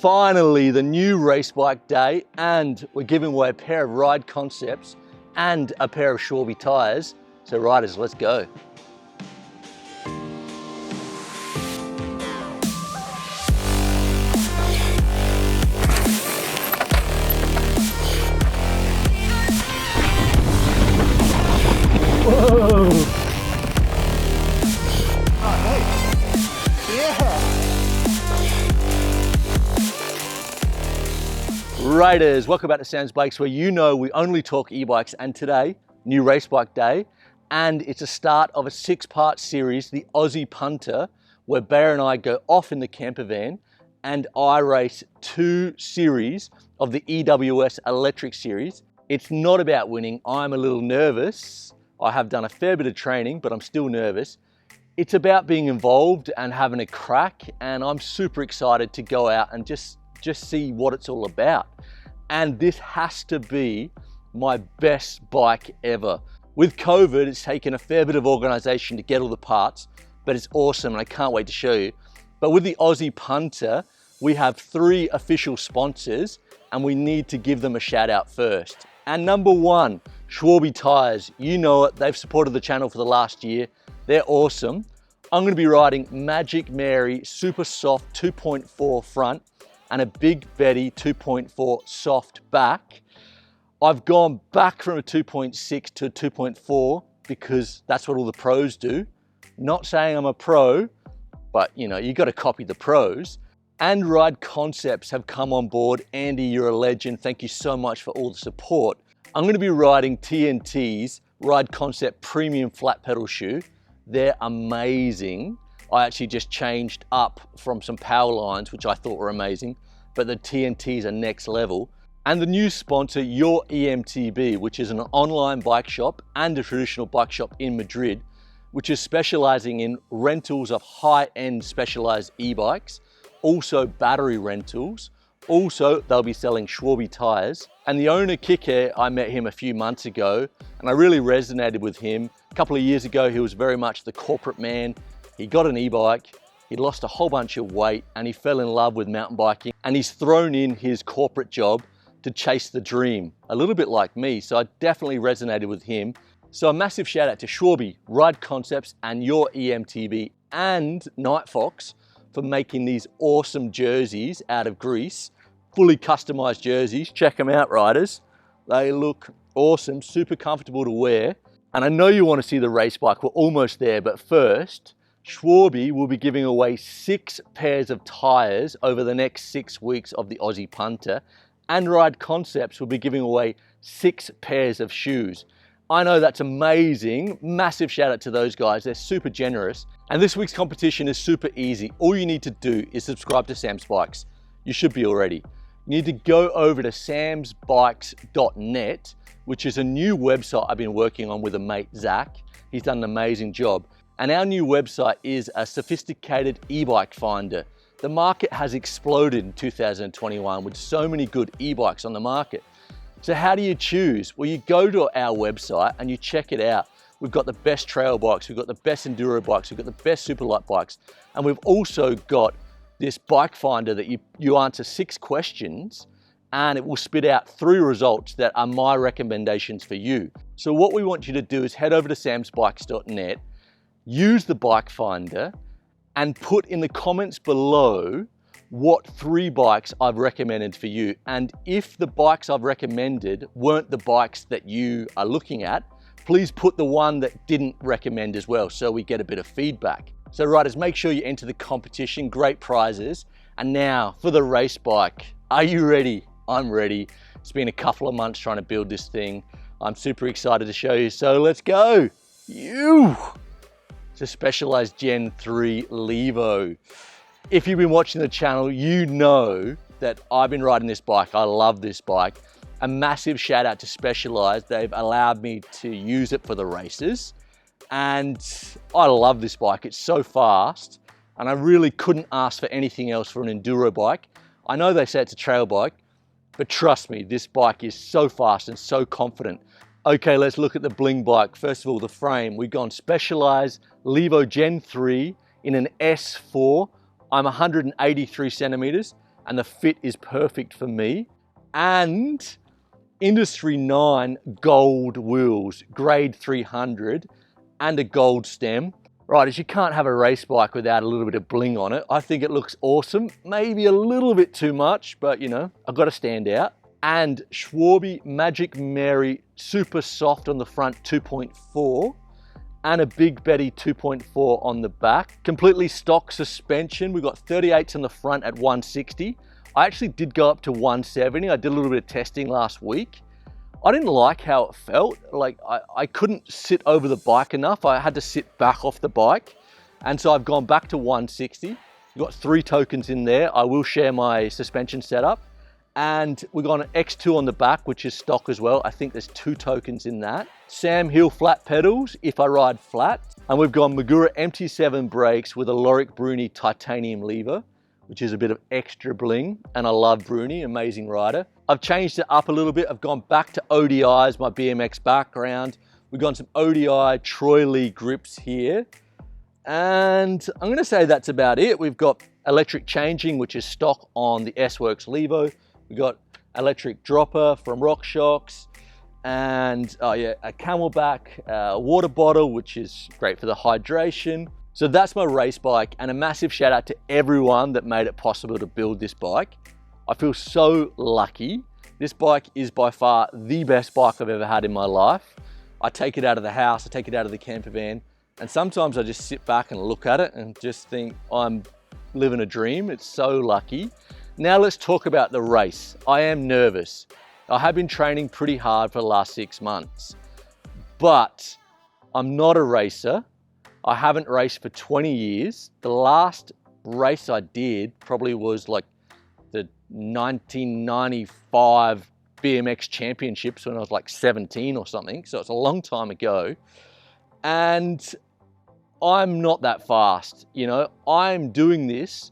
Finally, the new race bike day, and we're giving away a pair of Ride Concepts and a pair of Schwalbe tires. So riders, let's go. Whoa! Oh, hey. Yeah! Riders, welcome back to Sam's Bikes, where you know we only talk e-bikes, and today, new race bike day, and it's a start of a 6-part series, the Aussie Punter, where Bear and I go off in the camper van and I race 2 series of the EWS electric series. It's not about winning. I'm a little nervous. I have done a fair bit of training, but I'm still nervous. It's about being involved and having a crack, and I'm super excited to go out and just see what it's all about. And this has to be my best bike ever. With COVID, it's taken a fair bit of organization to get all the parts, but it's awesome and I can't wait to show you. But with the Aussie Punter, we have 3 official sponsors and we need to give them a shout out first. And number 1, Schwalbe tires. You know it, they've supported the channel for the last year. They're awesome. I'm gonna be riding Magic Mary Super Soft 2.4 front and a Big Betty 2.4 soft back. I've gone back from a 2.6 to a 2.4 because that's what all the pros do. Not saying I'm a pro, but you know, you gotta copy the pros. And Ride Concepts have come on board. Andy, you're a legend. Thank you so much for all the support. I'm gonna be riding TNT's Ride Concept Premium Flat Pedal Shoe. They're amazing. I actually just changed up from some power lines, which I thought were amazing, but the TNTs are next level. And the new sponsor, Your EMTB, which is an online bike shop and a traditional bike shop in Madrid, which is specializing in rentals of high-end specialized e-bikes, also battery rentals. Also, they'll be selling Schwalbe tires. And the owner, Kike, I met him a few months ago, and I really resonated with him. A couple of years ago, he was very much the corporate man. He got an e-bike, he lost a whole bunch of weight, and he fell in love with mountain biking. And he's thrown in his corporate job to chase the dream, a little bit like me. So I definitely resonated with him. So a massive shout out to Schwalbe, Ride Concepts, and Your EMTB, and Night Fox for making these awesome jerseys out of Greece, fully customized jerseys. Check them out, riders. They look awesome, super comfortable to wear. And I know you want to see the race bike. We're almost there, but first, Schwalbe will be giving away 6 pairs of tires over the next 6 weeks of the Aussie Punter, and Ride Concepts will be giving away 6 pairs of shoes. I know that's amazing. Massive shout out to those guys. They're super generous. And this week's competition is super easy. All you need to do is subscribe to Sam's Bikes. You should be already. You need to go over to samsbikes.net, which is a new website I've been working on with a mate, Zach. He's done an amazing job. And our new website is a sophisticated e-bike finder. The market has exploded in 2021 with so many good e-bikes on the market. So how do you choose? Well, you go to our website and you check it out. We've got the best trail bikes, we've got the best enduro bikes, we've got the best superlight bikes, and we've also got this bike finder that you answer 6 questions and it will spit out 3 results that are my recommendations for you. So what we want you to do is head over to samsbikes.net, use the bike finder, and put in the comments below what 3 bikes I've recommended for you. And if the bikes I've recommended weren't the bikes that you are looking at, please put the one that didn't recommend as well, so we get a bit of feedback. So riders, make sure you enter the competition, great prizes. And now for the race bike. Are you ready? I'm ready. It's been a couple of months trying to build this thing. I'm super excited to show you, so let's go. It's a Specialized Gen 3 Levo. If you've been watching the channel, you know that I've been riding this bike. I love this bike. A massive shout out to Specialized. They've allowed me to use it for the races. And I love this bike. It's so fast. And I really couldn't ask for anything else for an enduro bike. I know they say it's a trail bike, but trust me, this bike is so fast and so confident. Okay, let's look at the bling bike. First of all, the frame. We've gone Specialized Levo Gen 3 in an S4. I'm 183 centimeters. and the fit is perfect for me. And Industry 9 gold wheels, grade 300, and a gold stem. Right, as you can't have a race bike without a little bit of bling on it. I think it looks awesome, maybe a little bit too much, but you know, I've got to stand out. And Schwalbe Magic Mary Super Soft on the front 2.4, and a Big Betty 2.4 on the back. Completely stock suspension. We've got 38s on the front at 160. I actually did go up to 170. I did a little bit of testing last week. I didn't like how it felt. Like I couldn't sit over the bike enough. I had to sit back off the bike. And so I've gone back to 160. We've got 3 tokens in there. I will share my suspension setup. And we've got an X2 on the back, which is stock as well. I think there's 2 tokens in that. Sam Hill flat pedals if I ride flat. And we've got Magura MT7 brakes with a Loric Bruni titanium lever, which is a bit of extra bling. And I love Bruni, amazing rider. I've changed it up a little bit. I've gone back to ODIs, my BMX background. We've got some ODI Troy Lee grips here. And I'm gonna say that's about it. We've got electric changing, which is stock on the S-Works Levo. We've got electric dropper from RockShox. And oh yeah, a Camelback water bottle, which is great for the hydration. So that's my race bike, and a massive shout out to everyone that made it possible to build this bike. I feel so lucky. This bike is by far the best bike I've ever had in my life. I take it out of the house, I take it out of the camper van, and sometimes I just sit back and look at it and just think I'm living a dream. It's so lucky. Now let's talk about the race. I am nervous. I have been training pretty hard for the last 6 months, but I'm not a racer. I haven't raced for 20 years. The last race I did probably was like the 1995 BMX championships when I was like 17 or something. So it's a long time ago. And I'm not that fast, you know. I'm doing this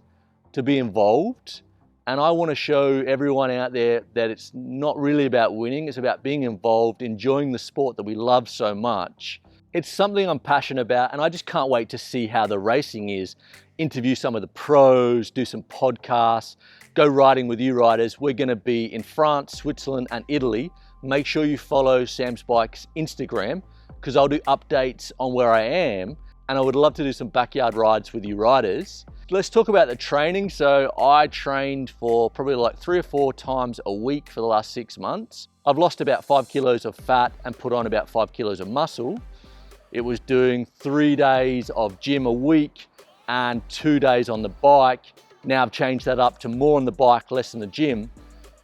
to be involved. And I want to show everyone out there that it's not really about winning. It's about being involved, enjoying the sport that we love so much. It's something I'm passionate about, and I just can't wait to see how the racing is. Interview some of the pros, do some podcasts, go riding with you riders. We're gonna be in France, Switzerland, and Italy. Make sure you follow Sam's Bike's Instagram, because I'll do updates on where I am, and I would love to do some backyard rides with you riders. Let's talk about the training. So I trained for probably like 3 or 4 times a week for the last 6 months. I've lost about 5 kilos of fat and put on about 5 kilos of muscle. It was doing 3 days of gym a week and 2 days on the bike. Now I've changed that up to more on the bike, less in the gym.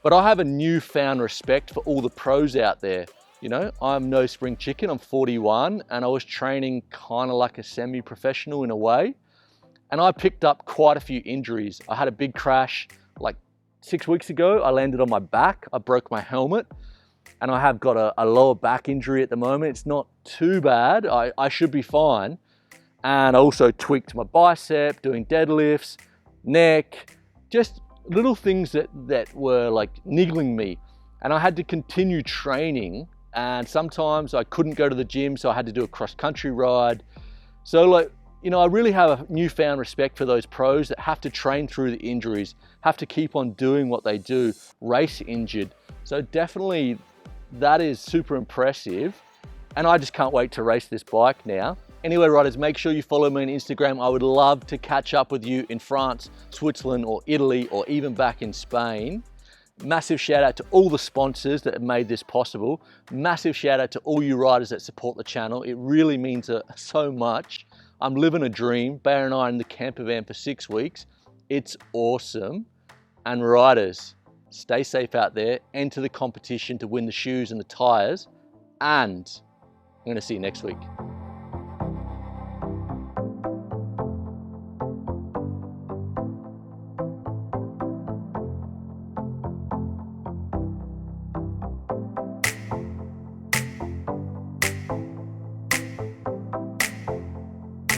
But I have a newfound respect for all the pros out there. You know, I'm no spring chicken, I'm 41, and I was training kind of like a semi-professional in a way. And I picked up quite a few injuries. I had a big crash like 6 weeks ago. I landed on my back, I broke my helmet, and I have got a lower back injury at the moment. It's not too bad, I should be fine. And I also tweaked my bicep, doing deadlifts, neck, just little things that were like niggling me. And I had to continue training, and sometimes I couldn't go to the gym, so I had to do a cross-country ride. So like, you know, I really have a newfound respect for those pros that have to train through the injuries, have to keep on doing what they do, race injured. So definitely that is super impressive. And I just can't wait to race this bike now. Anyway, riders, make sure you follow me on Instagram. I would love to catch up with you in France, Switzerland, or Italy, or even back in Spain. Massive shout out to all the sponsors that have made this possible. Massive shout out to all you riders that support the channel. It really means so much. I'm living a dream. Bear and I are in the camper van for 6 weeks. It's awesome. And riders, stay safe out there. Enter the competition to win the shoes and the tires. And I'm going to see you next week.